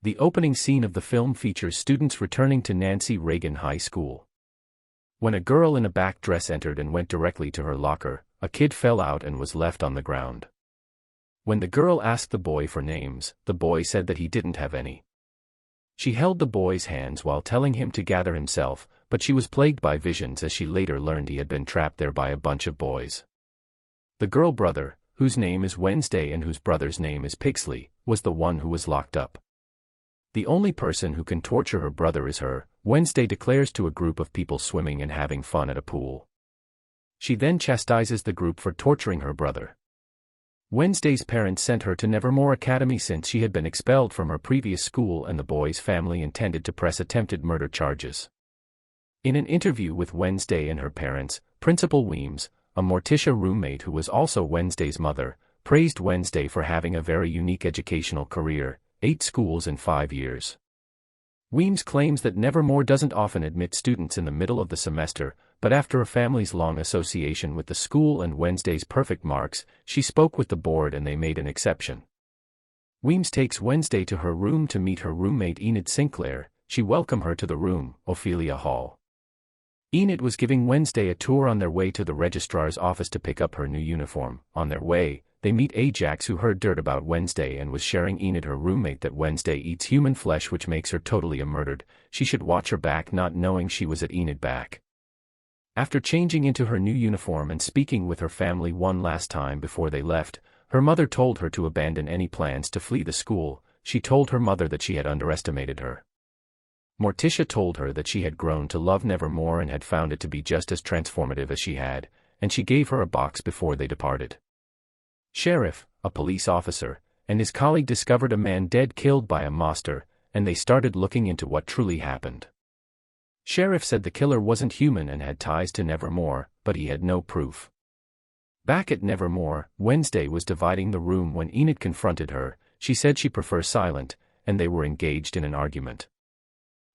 The opening scene of the film features students returning to Nancy Reagan High School. When a girl in a back dress entered and went directly to her locker, a kid fell out and was left on the ground. When the girl asked the boy for names, the boy said that he didn't have any. She held the boy's hands while telling him to gather himself, but she was plagued by visions as she later learned he had been trapped there by a bunch of boys. The girl brother, whose name is Wednesday and whose brother's name is Pixley, was the one who was locked up. The only person who can torture her brother is her, Wednesday declares to a group of people swimming and having fun at a pool. She then chastises the group for torturing her brother. Wednesday's parents sent her to Nevermore Academy since she had been expelled from her previous school, and the boy's family intended to press attempted murder charges. In an interview with Wednesday and her parents, Principal Weems, a Morticia roommate who was also Wednesday's mother, praised Wednesday for having a very unique educational career, 8 schools in 5 years. Weems claims that Nevermore doesn't often admit students in the middle of the semester, but after a family's long association with the school and Wednesday's perfect marks, she spoke with the board and they made an exception. Weems takes Wednesday to her room to meet her roommate Enid Sinclair. She welcomed her to the room, Ophelia Hall. Enid was giving Wednesday a tour on their way to the registrar's office to pick up her new uniform. On their way, they meet Ajax, who heard dirt about Wednesday and was sharing Enid, her roommate, that Wednesday eats human flesh, which makes her totally murdered. She should watch her back, not knowing she was at Enid back. After changing into her new uniform and speaking with her family one last time before they left, her mother told her to abandon any plans to flee the school. She told her mother that she had underestimated her. Morticia told her that she had grown to love Nevermore and had found it to be just as transformative as she had, and she gave her a box before they departed. Sheriff, a police officer, and his colleague discovered a man dead, killed by a monster, and they started looking into what truly happened. Sheriff said the killer wasn't human and had ties to Nevermore, but he had no proof. Back at Nevermore, Wednesday was dividing the room when Enid confronted her. She said she prefers silent, and they were engaged in an argument.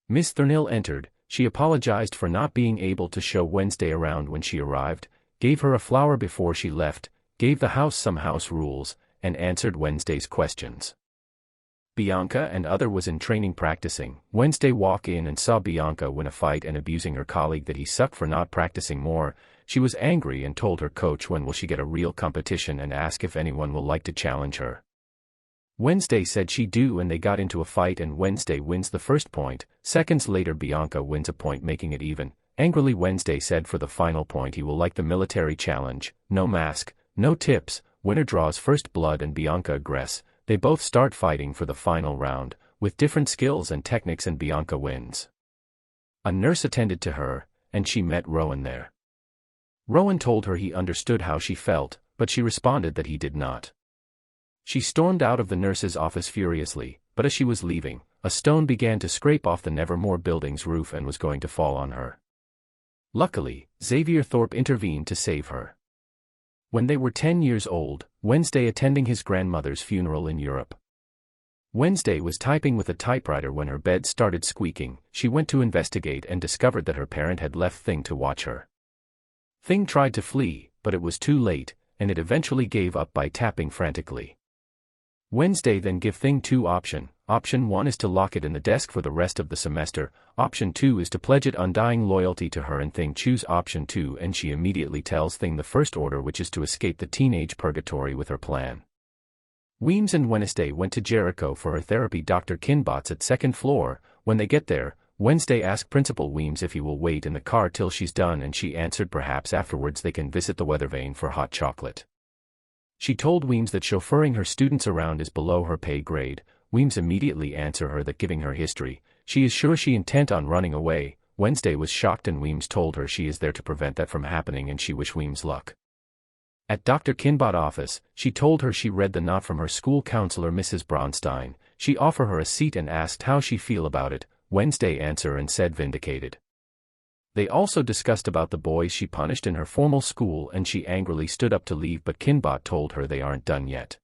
Miss Thornhill entered. She apologized for not being able to show Wednesday around when she arrived, gave her a flower before she left, gave the house some house rules, and answered Wednesday's questions. Bianca and other was in training practicing. Wednesday walked in and saw Bianca win a fight and abusing her colleague that he sucked for not practicing more. She was angry and told her coach when will she get a real competition and asked if anyone will like to challenge her. Wednesday said she do, and they got into a fight and Wednesday wins the first point. Seconds later Bianca wins a point, making it even. Angrily Wednesday said for the final point he will like the military challenge, no mask, no tips, winner draws first blood, and Bianca aggress. They both start fighting for the final round, with different skills and techniques, and Bianca wins. A nurse attended to her, and she met Rowan there. Rowan told her he understood how she felt, but she responded that he did not. She stormed out of the nurse's office furiously, but as she was leaving, a stone began to scrape off the Nevermore building's roof and was going to fall on her. Luckily, Xavier Thorpe intervened to save her. When they were 10 years old, Wednesday attending his grandmother's funeral in Europe. Wednesday was typing with a typewriter when her bed started squeaking. She went to investigate and discovered that her parent had left Thing to watch her. Thing tried to flee, but it was too late, and it eventually gave up by tapping frantically. Wednesday then give Thing 2 options. Option 1 is to lock it in the desk for the rest of the semester. Option 2 is to pledge it undying loyalty to her, and Thing choose Option 2, and she immediately tells Thing the first order, which is to escape the teenage purgatory with her plan. Weems and Wednesday went to Jericho for her therapy. Dr. Kinbots at 2nd floor. When they get there, Wednesday asked Principal Weems if he will wait in the car till she's done, and she answered perhaps afterwards they can visit the weather vane for hot chocolate. She told Weems that chauffeuring her students around is below her pay grade. Weems immediately answered her that giving her history, she is sure she intent on running away. Wednesday was shocked and Weems told her she is there to prevent that from happening and she wish Weems luck. At Dr. Kinbot's office, she told her she read the note from her school counselor Mrs. Bronstein. She offered her a seat and asked how she feel about it. Wednesday answered and said vindicated. They also discussed about the boys she punished in her formal school and she angrily stood up to leave, but Kinbot told her they aren't done yet.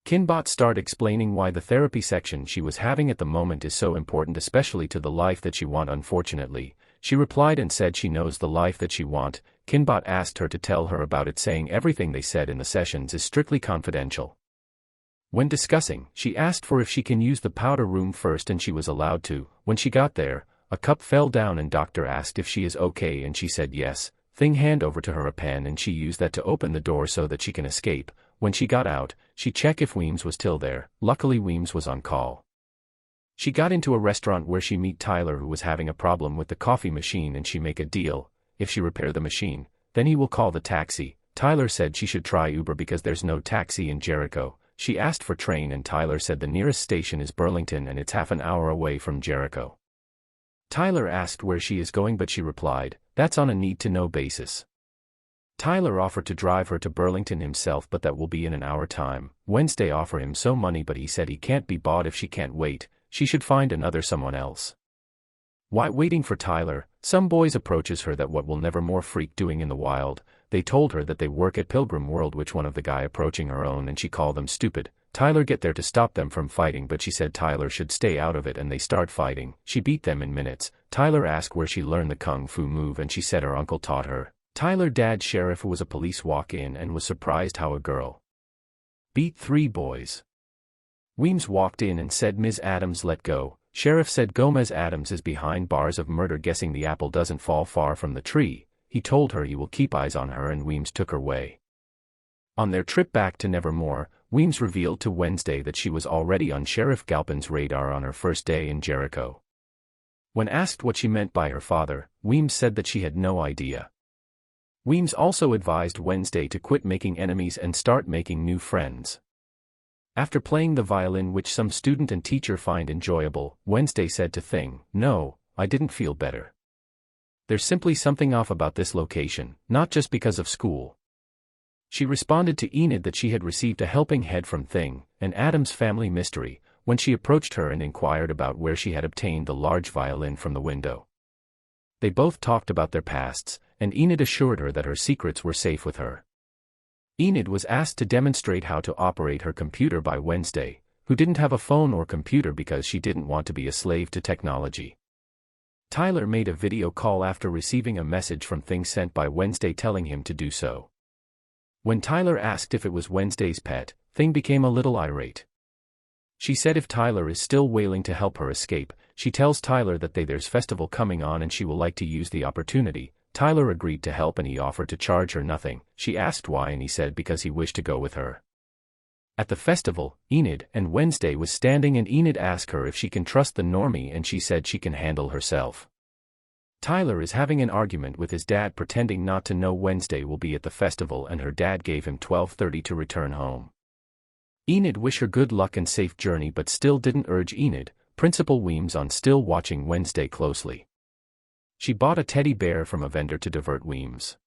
Kinbot started explaining why the therapy section she was having at the moment is so important, especially to the life that she want. Unfortunately, she replied and said she knows the life that she want. Kinbot asked her to tell her about it, saying everything they said in the sessions is strictly confidential. When discussing, she asked for if she can use the powder room first and she was allowed to. When she got there, a cup fell down and doctor asked if she is okay and she said yes. Thing hand over to her a pen and she used that to open the door so that she can escape. When she got out, she checked if Weems was still there. Luckily Weems was on call. She got into a restaurant where she meet Tyler who was having a problem with the coffee machine and she make a deal. If she repair the machine, then he will call the taxi. Tyler said she should try Uber because there's no taxi in Jericho. She asked for train and Tyler said the nearest station is Burlington and it's half an hour away from Jericho. Tyler asked where she is going but she replied, that's on a need-to-know basis. Tyler offered to drive her to Burlington himself but that will be in an hour time. Wednesday offer him so money but he said he can't be bought if she can't wait, she should find someone else. While waiting for Tyler, some boys approaches her that what will Nevermore freak doing in the wild. They told her that they work at Pilgrim World which one of the guy approaching her own and she called them stupid. Tyler get there to stop them from fighting but she said Tyler should stay out of it and they start fighting. She beat them in minutes. Tyler asked where she learned the kung fu move and she said her uncle taught her. Tyler dad sheriff who was a police walk in and was surprised how a girl beat 3 boys. Weems walked in and said Ms. Adams let go. Sheriff said Gomez Adams is behind bars of murder guessing the apple doesn't fall far from the tree. He told her he will keep eyes on her and Weems took her way. On their trip back to Nevermore, Weems revealed to Wednesday that she was already on Sheriff Galpin's radar on her first day in Jericho. When asked what she meant by her father, Weems said that she had no idea. Weems also advised Wednesday to quit making enemies and start making new friends. After playing the violin which some student and teacher find enjoyable, Wednesday said to Thing, no, I didn't feel better. There's simply something off about this location, not just because of school. She responded to Enid that she had received a helping head from Thing, an Addams family mystery, when she approached her and inquired about where she had obtained the large violin from the window. They both talked about their pasts, and Enid assured her that her secrets were safe with her. Enid was asked to demonstrate how to operate her computer by Wednesday, who didn't have a phone or computer because she didn't want to be a slave to technology. Tyler made a video call after receiving a message from Thing sent by Wednesday telling him to do so. When Tyler asked if it was Wednesday's pet, Thing became a little irate. She said if Tyler is still wailing to help her escape, she tells Tyler that there's festival coming on and she will like to use the opportunity. Tyler agreed to help and he offered to charge her nothing. She asked why and he said because he wished to go with her. At the festival, Enid and Wednesday was standing and Enid asked her if she can trust the normie and she said she can handle herself. Tyler is having an argument with his dad pretending not to know Wednesday will be at the festival and her dad gave him 12:30 to return home. Enid wished her good luck and safe journey but still didn't urge Enid, Principal Weems on still watching Wednesday closely. She bought a teddy bear from a vendor to divert Weems.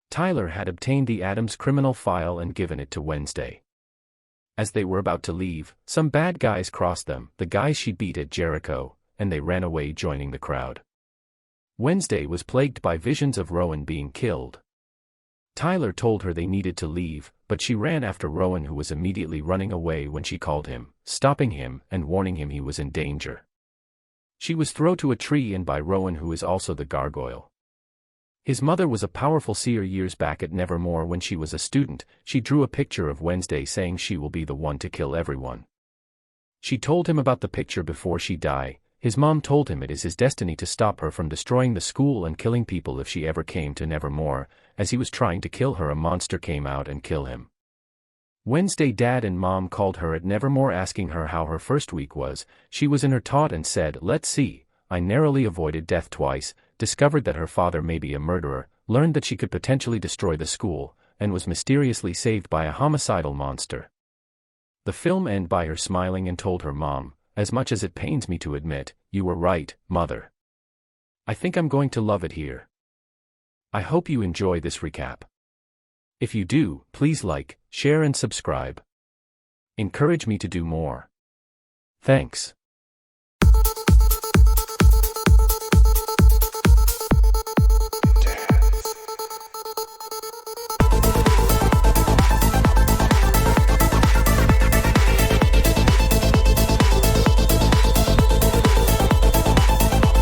Tyler had obtained the Addams criminal file and given it to Wednesday. As they were about to leave, some bad guys crossed them, the guys she beat at Jericho, and they ran away joining the crowd. Wednesday was plagued by visions of Rowan being killed. Tyler told her they needed to leave, but she ran after Rowan who was immediately running away when she called him, stopping him and warning him he was in danger. She was thrown to a tree and by Rowan who is also the gargoyle. His mother was a powerful seer years back at Nevermore when she was a student. She drew a picture of Wednesday saying she will be the one to kill everyone. She told him about the picture before she died. His mom told him it is his destiny to stop her from destroying the school and killing people if she ever came to Nevermore. As he was trying to kill her, a monster came out and killed him. Wednesday dad and mom called her at Nevermore asking her how her first week was. She was in her tot and said, "Let's see, I narrowly avoided death twice, discovered that her father may be a murderer, learned that she could potentially destroy the school, and was mysteriously saved by a homicidal monster." The film ended by her smiling and told her mom, "As much as it pains me to admit, you were right, mother. I think I'm going to love it here." I hope you enjoy this recap. If you do, please like, share and subscribe. Encourage me to do more. Thanks.